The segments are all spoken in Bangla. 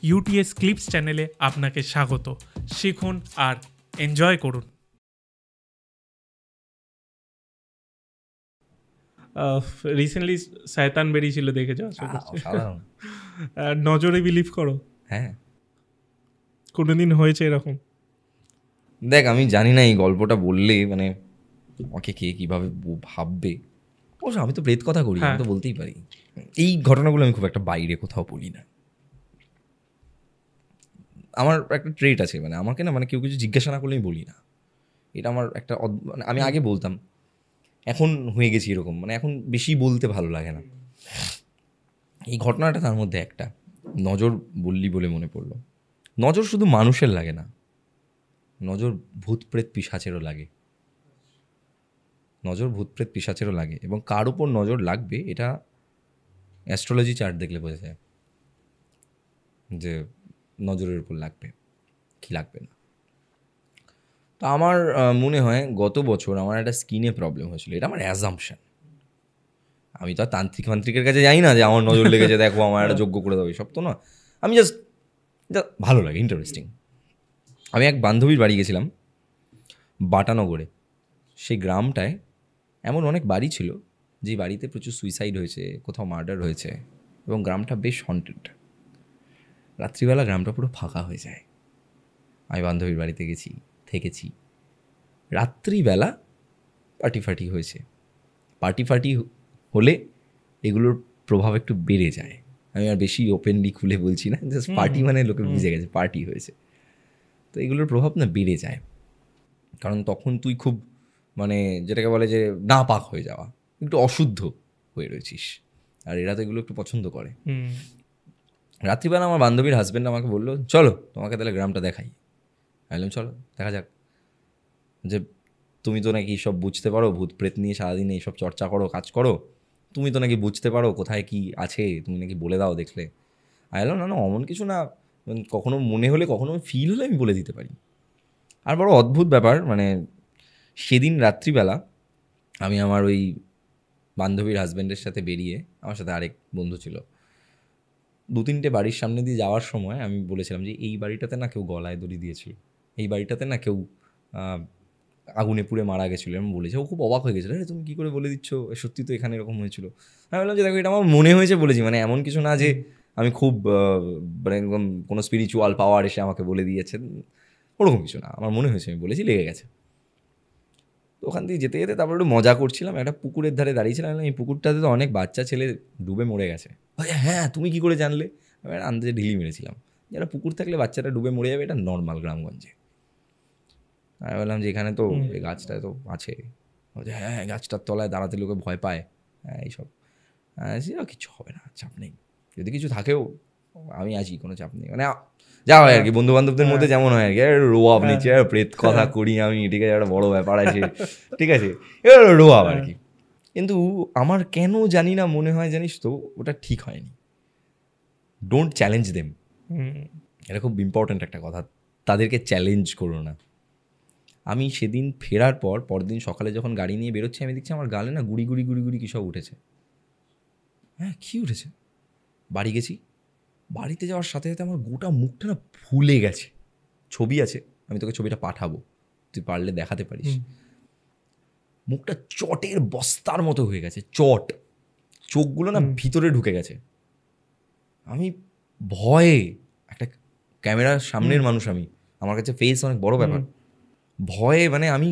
ইউটিএস ক্লিপস চ্যানেলে আপনাকে স্বাগত। শিখুন আর এনজয় করুন। রিসেন্টলি শয়তান বেরিয়েছিল, দেখেছো? সাধারণ নজরে বিলিভ করো? হ্যাঁ, কোনোদিন হয়েছে এরকম? দেখ আমি জানি না এই গল্পটা বললে মানে আমাকে কে কীভাবে ভাববে। অবশ্য আমি তো প্রেত কথা করি, আমি তো বলতেই পারি। এই ঘটনাগুলো আমি খুব একটা বাইরে কোথাও বলি না। আমার একটা ট্রেট আছে, মানে আমাকে না মানে কেউ কিছু জিজ্ঞাসা না করলে আমি বলি না। এটা আমার একটা মানে আমি আগে বলতাম, এখন হয়ে গেছি এরকম, মানে এখন বেশি বলতে ভালো লাগে না। এই ঘটনাটা তার মধ্যে একটা। নজর বললি বলে মনে পড়লো, নজর শুধু মানুষের লাগে না, নজর ভূত প্রেত পিশাচেরও লাগে। নজর ভূত প্রেত পিশাচেরও লাগে, এবং কার উপর নজর লাগবে এটা অ্যাস্ট্রোলজি চার্ট দেখলে বোঝা যায় যে নজরের উপর লাগবে কি লাগবে না। তো আমার মনে হয় গত বছর আমার একটা স্কিনে প্রবলেম হয়েছিল। এটা আমার অ্যাজাম্পশন, আমি তো আর তান্ত্রিকের কাছে যাই না যে আমার নজর লেগেছে দেখো আমার একটা যোগ্য করে দেবে, সব তো না। আমি জাস্ট ভালো লাগে, ইন্টারেস্টিং। আমি এক বান্ধবীর বাড়ি গেছিলাম বাটানগরে। সেই গ্রামটায় এমন অনেক বাড়ি ছিল যে বাড়িতে প্রচুর সুইসাইড হয়েছে, কোথাও মার্ডার হয়েছে, এবং গ্রামটা বেশ হন্টেড। রাত্রিবেলা গ্রামটা পুরো ফাঁকা হয়ে যায়। আমি বান্ধবীর বাড়িতে গেছি, থেকেছি। রাত্রিবেলা পার্টি হয়েছে। পার্টি হলে এগুলোর প্রভাব একটু বেড়ে যায়। আমি আর বেশি ওপেনলি খুলে বলছি না, জাস্ট পার্টি মানে লোকে বুঝে গেছে পার্টি হয়েছে। তো এগুলোর প্রভাব না বেড়ে যায়, কারণ তখন তুই খুব মানে যেটাকে বলে যে না পাক হয়ে যাওয়া, একটু অশুদ্ধ হয়ে রয়েছিস, আর এরা তো এগুলো একটু পছন্দ করে। রাত্রিবেলা আমার বান্ধবীর হাজব্যান্ড আমাকে বললো চলো তোমাকে তাহলে গ্রামটা দেখাই। বললাম চলো দেখা যাক। যে তুমি তো নাকি সব বুঝতে পারো, ভূত প্রেত নিয়ে সারাদিন এইসব চর্চা করো, কাজ করো, তুমি তো নাকি বুঝতে পারো কোথায় কি আছে, তুমি নাকি বলে দাও দেখলে। বললাম না না অমন কিছু না, কখনো মনে হলে কখনো ফিল হলে আমি বলে দিতে পারি। আর বড় অদ্ভুত ব্যাপার, মানে সেদিন রাত্রিবেলা আমি আমার ওই বান্ধবীর হাজব্যান্ডের সাথে বেরিয়ে, আমার সাথে আরেক বন্ধু ছিল, 2-3টে বাড়ির সামনে দিয়ে যাওয়ার সময় আমি বলেছিলাম যে এই বাড়িটাতে না কেউ গলায় দড়ি দিয়েছিল, এই বাড়িটাতে না কেউ আগুনে পুড়ে মারা গেছিলো এরকম বলেছে। ও খুব অবাক হয়ে গেছিলো, আরে তুমি কী করে বলে দিচ্ছ, সত্যি তো এখানে এরকম হয়েছিল। আমি বললাম যে দেখো এটা আমার মনে হয়েছে বলেছি, মানে এমন কিছু না যে আমি খুব মানে একদম কোনো স্পিরিচুয়াল পাওয়ার এসে আমাকে বলে দিয়েছে, ওরকম কিছু না, আমার মনে হয়েছে আমি বলেছি, লেগে গেছে। তো ওখান থেকে যেতে যেতে তারপর একটু মজা করছিলাম, একটা পুকুরের ধারে দাঁড়িয়েছিলাম, এই পুকুরটাতে তো অনেক বাচ্চা ছেলে ডুবে মরে গেছে। হ্যাঁ তুমি কী করে জানলে? আমি আন্দাজে ঢিলি মেরেছিলাম, যারা পুকুর থাকলে বাচ্চাটা ডুবে মরে যাবে, এটা নর্মাল গ্রামগঞ্জে। আমি বললাম যে এখানে তো এই গাছটায় তো আছে। হ্যাঁ গাছটার তলায় দাঁড়াতে লোকে ভয় পায়, হ্যাঁ এইসব। কিছু হবে না, চাপ নেই, যদি কিছু থাকেও আমি আছি, কোনো চাপ নেই। মানে যা হয় আর কি, বন্ধু বান্ধবদের মধ্যে যেমন হয় আর কি, রোয়াব নিচ্ছে, প্রেত কথা করি আমি, ঠিক আছে, একটা বড় ব্যাপার আছে, ঠিক আছে, এবার রোয়াব আর কি। কিন্তু আমার কেন জানি না মনে হয় জানিস তো ওটা ঠিক হয়নি। ডোন্ট চ্যালেঞ্জ দেম, এটা খুব ইম্পর্ট্যান্ট একটা কথা, তাদেরকে চ্যালেঞ্জ করো না। আমি সেদিন ফেরার পর পরদিন সকালে যখন গাড়ি নিয়ে বেরোচ্ছি, আমি দেখছি আমার গালে না গুড়ি গুড়ি কী সব উঠেছে। হ্যাঁ কী উঠেছে? বাড়ি গেছি, বাড়িতে যাওয়ার সাথে সাথে আমার গোটা মুখটা না ফুলে গেছে। ছবি আছে, আমি তোকে ছবিটা পাঠাবো, তুই পারলে দেখাতে পারিস। মুখটা চটের বস্তার মতো হয়ে গেছে, চট, চোখগুলো না ভিতরে ঢুকে গেছে। আমি ভয়ে, একটা ক্যামেরার সামনের মানুষ আমি, আমার কাছে ফেস অনেক বড় ব্যাপার, ভয়ে মানে আমি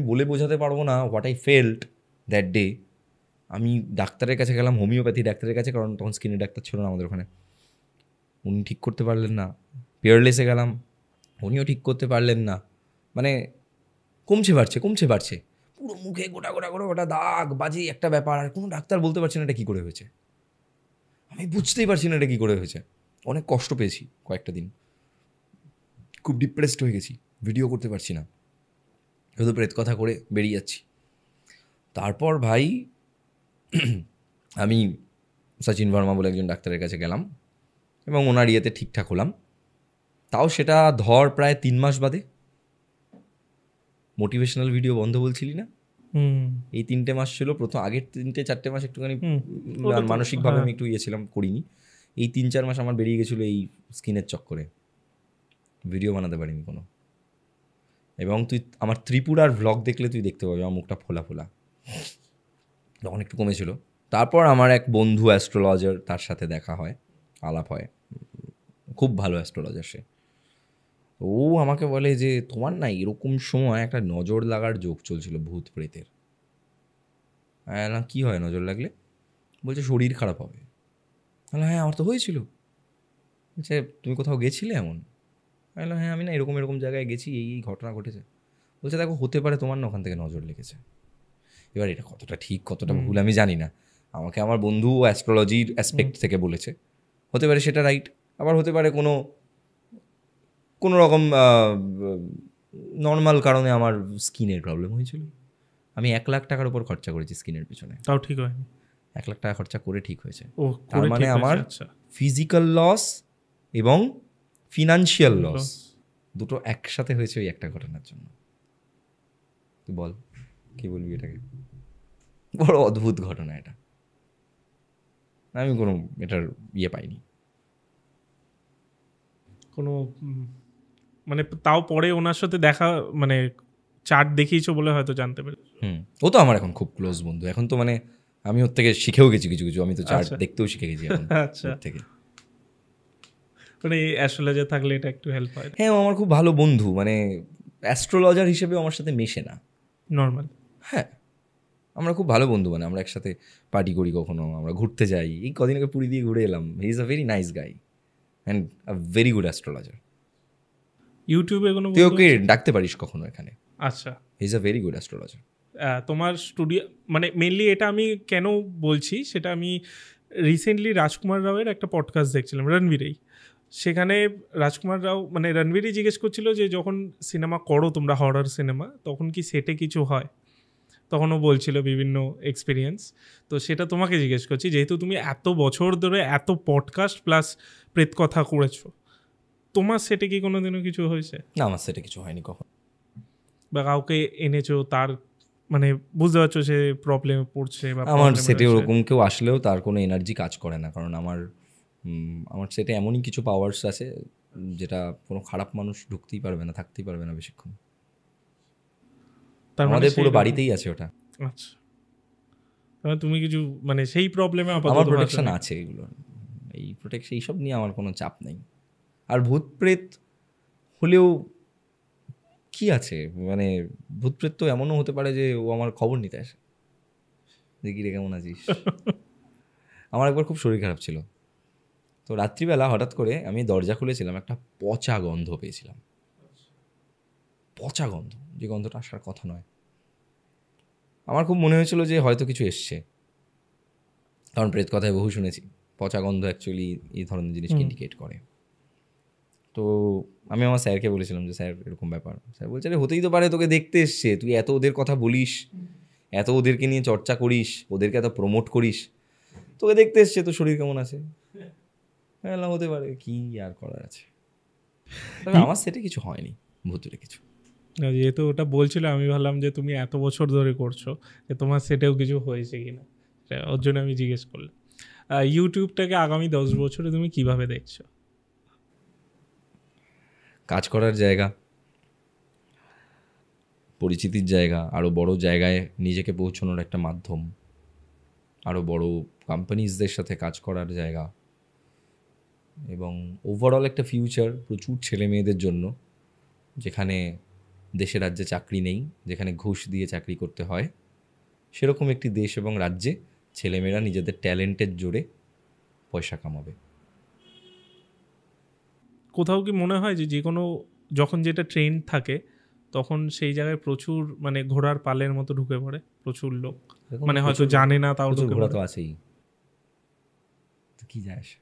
বলে বোঝাতে পারবো না what I felt that day. আমি ডাক্তারের কাছে গেলাম, হোমিওপ্যাথি ডাক্তারের কাছে, কারণ তখন স্কিনের ডাক্তার ছিল না আমাদের ওখানে, উনি ঠিক করতে পারলেন না। পিয়ারলেসে গেলাম, উনিও ঠিক করতে পারলেন না। মানে কমছে বাড়ছে, পুরো মুখে গোটা দাগ বাজি একটা ব্যাপার, আর কোনো ডাক্তার বলতে পারছে না এটা কী করে হয়েছে, আমি বুঝতেই পারছি না এটা কী করে হয়েছে। অনেক কষ্ট পেয়েছি কয়েকটা দিন, খুব ডিপ্রেসড হয়ে গেছি, ভিডিও করতে পারছি না, শুধু প্রেত কথা করে বেরিয়ে যাচ্ছি। তারপর ভাই আমি সচিন ভার্মা বলে একজন ডাক্তারের কাছে গেলাম, এবং ওনার ইয়েতে ঠিকঠাক হলাম। তাও সেটা ধর প্রায় 3 মাস বাদে। মোটিভেশনাল ভিডিও বন্ধ বলছিলি না, এই 3টে মাস ছিল প্রথম, আগের 3-4 মাস একটুখানি মানসিকভাবে আমি একটু ছিলাম, করিনি। এই 3-4 মাস আমার বেরিয়ে গেছিলো এই স্কিনের চক্করে, ভিডিও বানাতে পারিনি কোনো। এবং তুই আমার ত্রিপুরার ভ্লগ দেখলে তুই দেখতে পাবি আমার মুখটা ফোলা ফোলা, তখন একটু কমেছিল। তারপর আমার এক বন্ধু অ্যাস্ট্রোলজার, তার সাথে দেখা হয়, আলাপ হয়, খুব ভালো অ্যাস্ট্রোলজার সে। ও আমাকে বলে যে তোমার না এরকম সময় একটা নজর লাগার যোগ চলছিল ভূত প্রেতের। না কী হয় নজর লাগলে? বলছে শরীর খারাপ হবে। বললাম হ্যাঁ আমার তো হয়েছিল। বলছে তুমি কোথাও গেছিলে এমন? বললাম হ্যাঁ আমি না এরকম এরকম জায়গায় গেছি, এই ঘটনা ঘটেছে। বলছে দেখো হতে পারে তোমার না ওখান থেকে নজর লেগেছে। এবার এটা কতটা ঠিক কতটা ভুল আমি জানি না, আমাকে আমার বন্ধু অ্যাস্ট্রোলজির অ্যাসপেক্ট থেকে বলেছে, হতে পারে সেটা রাইট, আবার হতে পারে কোনো রকম নর্মাল কারণে আমার স্কিনের প্রবলেম হয়েছিল। আমি 1 লাখ টাকার উপর খরচা করেছি স্কিনের পিছনে, তাও ঠিক হয়নি। 1 লাখ টাকা খরচা করে ঠিক হয়েছে। ও তার করে মানে ঠিক আমার হয়েছে, আচ্ছা। ফিজিক্যাল লস এবং ফিনান্সিয়াল লস Loss। দুটো একসাথে হয়েছে ওই একটা ঘটনার জন্য। তুই বল কি বলবি এটাকে? বড় অদ্ভুত ঘটনা এটা, আমি কোনো এটার পাইনি কোনো মানে তাও পরে ওনার সাথে দেখা, মানে চার্ট দেখিয়েছো বলে হয়তো জানতে পেরে। ও তো আমার এখন খুব ক্লোজ বন্ধু, এখন তো মানে আমি ওর থেকে শিখেও গেছি কিছু কিছু, আমি তো চার্ট আচ্ছা। দেখতেও শিখে গেছি এখন আচ্ছা, ওর থেকে। মানে অ্যাস্ট্রোলজার থাকলে এটা একটু হেল্প হয়, হ্যাঁ ও আমার খুব ভালো বন্ধু, মানে অ্যাস্ট্রোলজার হিসেবে আমার সাথে মেশে না। নর্মাল। হ্যাঁ আমরা খুব ভালো বন্ধু, মানে আমরা একসাথে পার্টি করি, কখনো আমরা ঘুরতে যাই, এই কদিন আগে পুরী দিয়ে ঘুরে এলাম। He is a very nice guy and a very good astrologer. ইউটিউবে কোনো তুই বন্ধু ওকে আছে? ডাকতে পারিস কখনো এখানে, আচ্ছা। He is a very good astrologer. তোমার স্টুডিও মানে মেনলি এটা আমি কেন বলছি সেটা আমি রিসেন্টলি রাজকুমার রাওয়ের একটা পডকাস্ট দেখছিলাম, রণবীরেই। সেখানে রাজকুমার রাও মানে রণবীরই জিজ্ঞেস করছিল যে যখন সিনেমা করো তোমরা হরর সিনেমা, তখন কি সেটে কিছু হয়? তখনও বলছিল বিভিন্ন এক্সপিরিয়েন্স। তো সেটা তোমাকে জিজ্ঞেস করছি, যেহেতু তুমি এত বছর ধরে এত পডকাস্ট প্লাস প্রেত কথা করেছো, তোমার সেটে কি কোনোদিনও কিছু হয়েছে? না আমার সেটা কিছু হয়নি কখন। বা কাউকে এনেছো তার মানে বুঝতে পারছো সে প্রবলেমে পড়ছে বা আমার problem সেটে রয়েছে? ওরকম কেউ আসলেও তার কোনো এনার্জি কাজ করে না, কারণ আমার সেটে এমনই কিছু পাওয়ার্স আছে যেটা কোনো খারাপ মানুষ ঢুকতেই পারবে না, থাকতেই পারবে না বেশিক্ষণ। তার মানে আমাদের পুরো সেই রকম। বাড়িতেই আছে ওটা। আচ্ছা, তার মানে তুমি কিছু মানে সেই প্রবলেমে আমার আপাতত প্রোটেকশন ভাসোনি। আছে এগুলো, এই প্রোটেকশন এইসব নিয়ে আমার কোনো চাপ নেই। আর ভূত প্রেত হলেও কি আছে, মানে ভূত প্রেত তো এমনও হতে পারে যে ও আমার খবর নিতে আসে, দেখি রে কেমন আছিস। আমার একবার খুব শরীর খারাপ ছিল, তো রাত্রিবেলা হঠাৎ করে আমি দরজা খুলেছিলাম, একটা পচা গন্ধ পেয়েছিলাম, পচা গন্ধ, যে গন্ধটা আসার কথা নয়। আমার খুব মনে হয়েছিল যে হয়তো কিছু এসছে, কারণ প্রেত কথায় বহু শুনেছি পচা গন্ধ অ্যাকচুয়ালি এই ধরনের জিনিসকে ইন্ডিকেট করে। তো আমি আমার স্যারকে বলেছিলাম যে স্যার এরকম ব্যাপার। স্যার বলছে রে হতেই তো পারে, তোকে দেখতে এসছে, তুই এত ওদের কথা বলিস, এত ওদেরকে নিয়ে চর্চা করিস, ওদেরকে এত প্রমোট করিস, তোকে দেখতে এসছে, তোর শরীর কেমন আছে? হ্যাঁ হতে পারে, কি আর করার আছে। তবে আমার সেটে কিছু হয়নি ভুতুরে কিছু। যেহেতু ওটা বলছিল আমি ভাবলাম যে তুমি এত বছর ধরে করছো, যে তোমার সেটেও কিছু হয়েছে কিনা, ওর জন্য আমি জিজ্ঞেস করলাম। ইউটিউবটাকে আগামী 10 বছরে তুমি কিভাবে দেখছো? কাজ করার জায়গা, পরিচিতির জায়গা, আরও বড় জায়গায় নিজেকে পৌঁছানোর একটা মাধ্যম, আরও বড় কোম্পানিজদের সাথে কাজ করার জায়গা, এবং ওভারঅল একটা ফিউচার প্রচুর ছেলে মেয়েদের জন্য, যেখানে দেশে রাজ্যে চাকরি নেই, যেখানে ঘুষ দিয়ে চাকরি করতে হয়, সেরকম একটি দেশ এবং রাজ্যে ছেলেমেয়েরা নিজেদের ট্যালেন্টের জোরে পয়সা কামাবে। কোথাও কি মনে হয় যে যে কোনো যখন যেটা ট্রেন্ড থাকে তখন সেই জায়গায় প্রচুর মানে ঘোড়ার পালের মতো ঢুকে পড়ে প্রচুর লোক, এরকম মানে হয়তো প্রচুর- জানে না তাও প্রচুর ঢুকে ঘোরা পড়ে? তো আছেই, তো কী যায় আসে।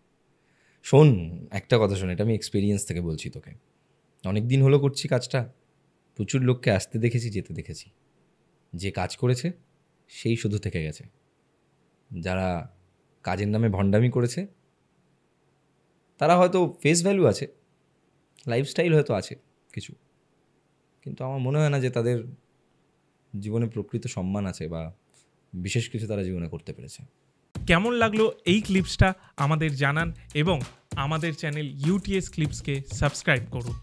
শোন একটা কথা শোন, এটা আমি এক্সপিরিয়েন্স থেকে বলছি তোকে, অনেক দিন হলো করছি কাজটা, প্রচুর লোককে আসতে দেখেছি, যেতে দেখেছি, যে কাজ করেছে সেই শুধু থেকে গেছে, যারা কাজের নামে ভণ্ডামি করেছে তারা হয়তো ফেস ভ্যালু আছে, লাইফস্টাইল হয়তো আছে কিছু, কিন্তু আমার মনে হয় না যে তাদের জীবনে প্রকৃত সম্মান আছে বা বিশেষ কিছু তারা জীবনে করতে পেরেছে। কেমন লাগলো এই ক্লিপসটা আমাদের জানান এবং আমাদের চ্যানেল ইউটিএস ক্লিপসকে সাবস্ক্রাইব করুন।